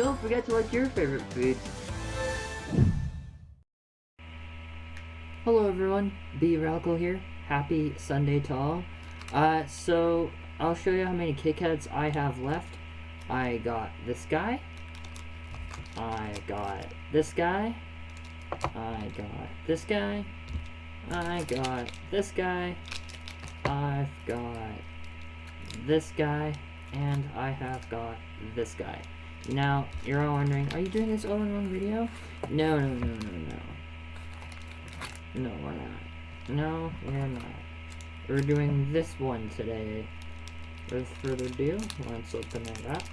don't forget to like your favorite foods. Hello everyone, B Radical here. Happy Sunday to all. So I'll show you how many Kit Kats I have left. I got this guy. I got this guy. I got this guy. I got this guy. I've got this guy. And I have got this guy. Now, you're all wondering, are you doing this all in one video? No. No, we're not. No, we're not. We're doing this one today. Without further ado, let's open it up.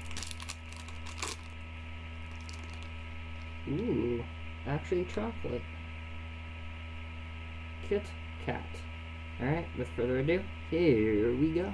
Ooh, actually chocolate. Kit Kat. Alright, with further ado, here we go.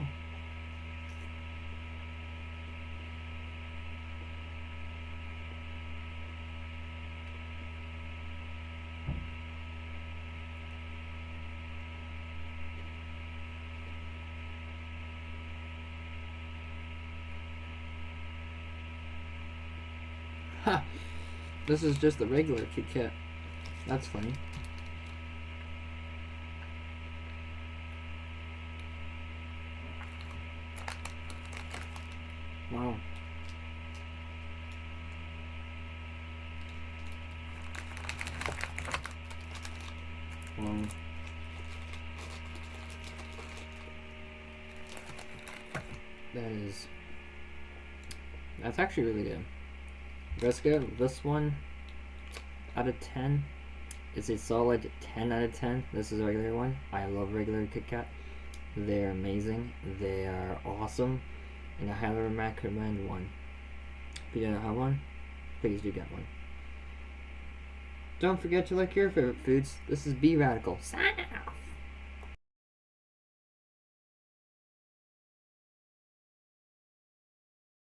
Ha! This is just the regular Kit Kat. That's funny. Wow. That's actually really good. Let's go. This one out of 10 is a solid 10 out of 10. This is a regular one. I love regular Kit Kat. They're amazing. They are awesome. And I highly recommend one. If you don't have one, please do get one. Don't forget to like your favorite foods. This is B Radical. Sign out.